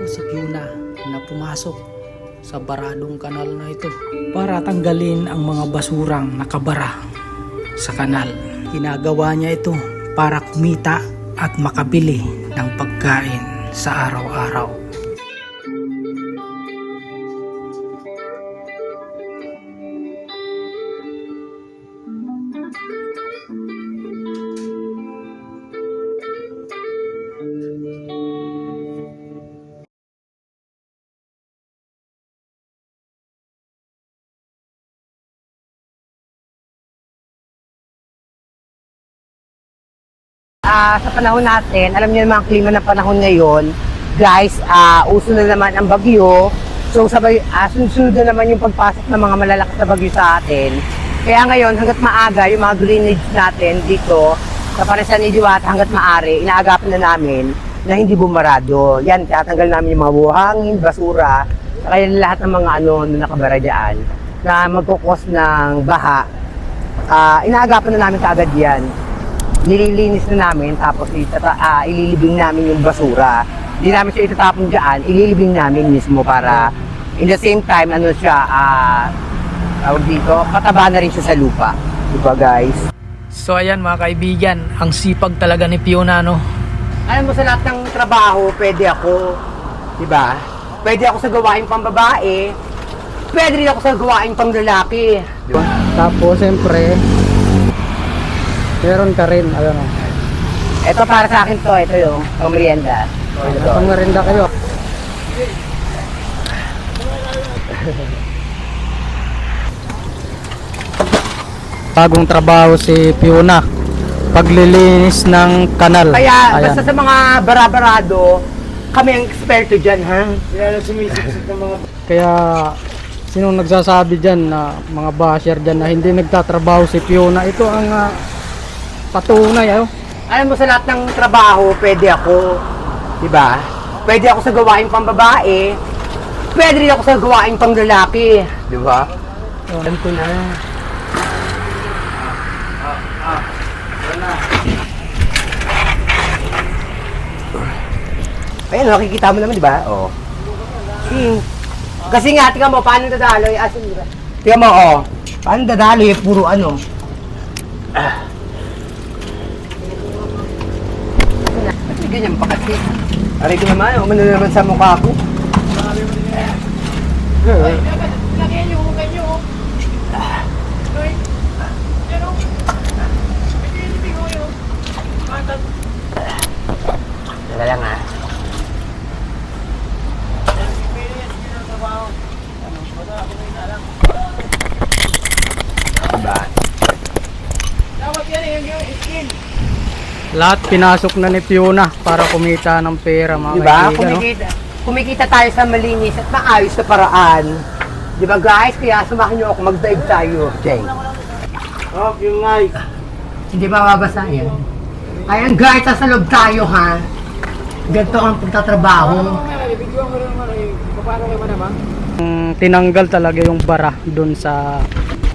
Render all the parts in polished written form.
si Fiona na pumasok sa baradong kanal na ito para tanggalin ang mga basurang nakabara sa kanal. Ginagawa niya ito para kumita at makabili ng pagkain sa araw-araw. Sa panahon natin, alam niyo naman ang klima ng panahon ngayon, guys, uso na naman ang bagyo. So sabay, sunod na naman yung pagpasok ng mga malalakas na bagyo sa atin. Kaya ngayon, hanggat maaga, yung mga drainage natin dito, sa Parisan ni Diwata, hanggat maaari, inaagapan na namin na hindi bumarado. Yan, tatanggal namin yung mga buhangin, basura, kaya lahat ng mga na nakabara dyan, na magkukos ng baha. Inaagapan na namin kaagad yan. Nililinis na namin, tapos ililibing namin yung basura. Hindi namin siya itatapon dyan, ililibing namin mismo para in the same time, tawag dito, pataba na rin siya sa lupa. Diba guys? So ayan mga kaibigan, ang sipag talaga ni Fiona, no? Alam mo, sa lahat ng trabaho, pwede ako, diba? Pwede ako sa gawaing pambabae, pwede rin ako sa gawaing panglalaki. Diba? Tapos siyempre meron ka rin, Ito para sa akin to, ito yung pangmerienda. pangmerinda kayo. Bagong trabaho si Fiona, paglilinis ng kanal. Kaya basta sa mga barabarado, kami ang eksperto dyan, ha? Kaya sinong nagsasabi dyan na mga basher dyan na hindi nagtatrabaho si Fiona, ito ang patunay. Alam mo, sa lahat ng trabaho, pwede ako, diba? Pwede ako sa gawaing pambabae, pwede rin ako sa gawaing panglalaki, diba? Alam ko na. Ayan, nakikita mo naman, diba? Oo. Kasi nga, tingnan mo, paano dadaloy? Diba? Tingnan mo, paano dadaloy? Puro ganyan pa kasi. Aray ko naman, umano naman sa mukha ko. Lagyan nyo, hukay nyo. Noy. Pero, hindi yung bigo yun. Matag. Dala lang ha. Diba? Dapat yan yung skin. Lahat pinasok na ni Fiona para kumita ng pera, mga Diba? kaibigan. Kumikita tayo sa malinis at maayos na paraan. Diba guys? Kaya samahan nyo ako, mag-dive tayo. Jay. Yung guys. Hindi ba mabasa yan? Ayan guys, sa loob tayo ha. Ganito ang pagtatrabaho. Bigyan ko rin naman eh. Paano kayo naman? Tinanggal talaga yung bara doon sa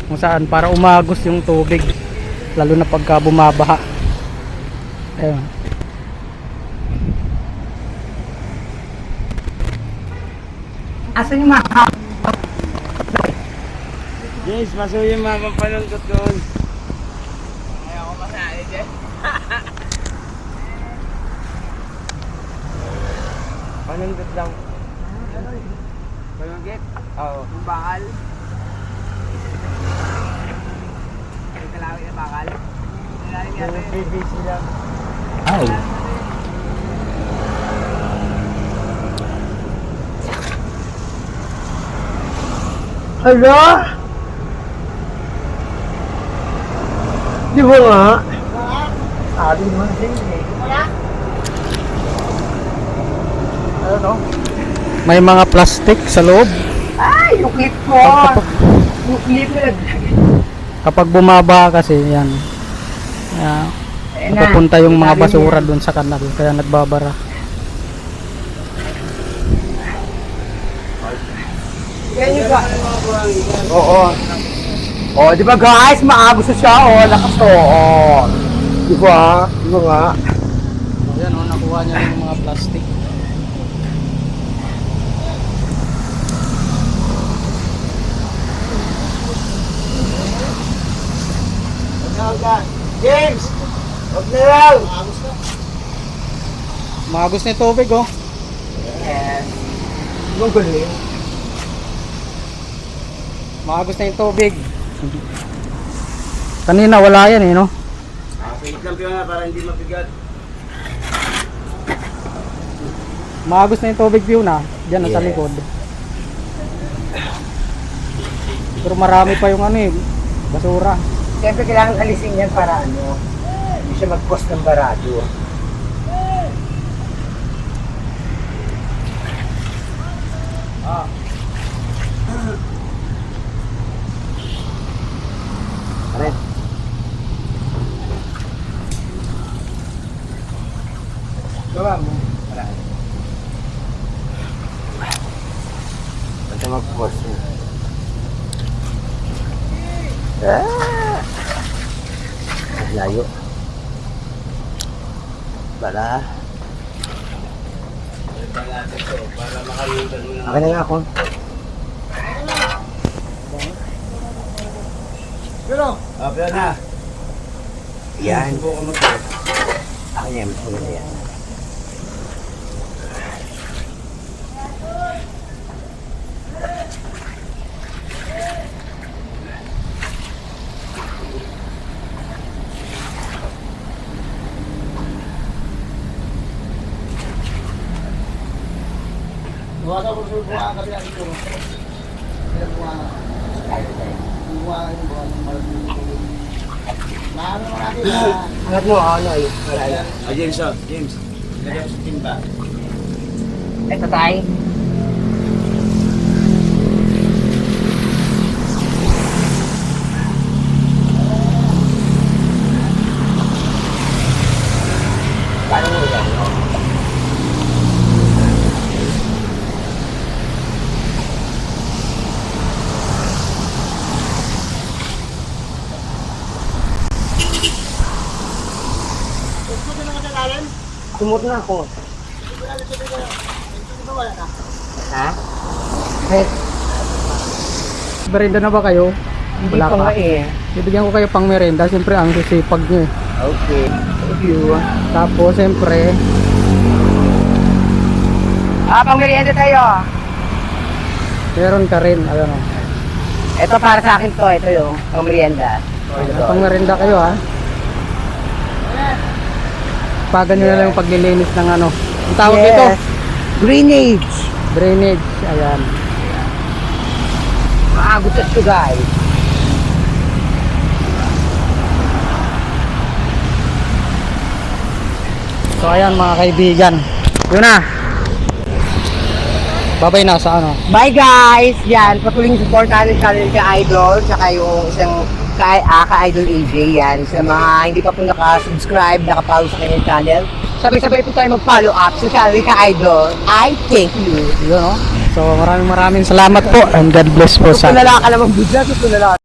kung saan para umagos yung tubig, lalo na pagka bumabaha. Ayun. Asan yung mga Yes, maso yung mga panungkot doon. Ayaw ko masali dyan. Panungkot lang. Palunggit? Oo. Yung bakal? Yung kalawin na bakal? Nilalim yata yun. PVC lang. Ay. Hala? Di ba nga? Sabi naman sa'yo eh. Ano to? May mga plastic sa loob. Ay, yung clip ko! Yung clip na Kapag bumaba kasi yan. Pupunta yung mga basura doon sa kanal, kaya nagbabara. Yan yung ba? Oo. Oh, di ba guys? Maagos na siya. Oh, lakas to. Oh. Di ba? Di ba nga? Ayan, nakuha niya yung mga plastic. lang! Magos na yung tubig oh. Yes. Gugulo. Magos na yung tubig. Kanina wala yan eh no? Pilit lang piyo nga para hindi mabigat. Magos na yung tubig view na. Diyan sa likod. Pero marami pa yung ano eh. Basura. Siyempre kailangan alisin yan para ano, hindi siya mag-cost ng barado. Pare. Gawa mo. Pare. Basta mag-cost mo. Layo. Bala. Para makalimutan mo na. Akin na nga ako. Piyo na. Yan. Subukan mo. Akin yan. Akin na yan. Buwasa ko sa buwan kasi ang ito. Buwan. Buwan yung buwan ng malaki. Maano mo natin na. Angat mo, ano ay. James, James. Lagyan sa timba. Ito tayo. Paano mo yan? Sumot na ako. Ha? Eh, Merienda na ba kayo? hindi Wala pa nga pa. eh. Bibigyan ko kayo pang merienda. Siyempre ang sisipag nyo eh. Okay. Thank you. Tapos siyempre, Pang merienda tayo. meron ka rin. Ayun o. Ito para sa akin to. Ito yung pang merienda. Pang merienda kayo ha. Pagan nyo na lang yung paglilinis ng ano. Ang tawag dito, Greenage. drainage. Ayan. Maagutot ko guys. So ayan mga kaibigan. Yun na. Babay na sa ano. Bye guys! Yan, patuloy yung supportahan ng channel ka Idol, tsaka yung isang ka-Idol AJ yan. Sa mga hindi pa po naka-subscribe, naka-follow sa kanyang channel, sabay-sabay po tayo mag-follow up sa channel ka Idol. I thank you. Yun o. So maraming salamat po and God bless po sa Tutulala ka naman bigla, tutulala.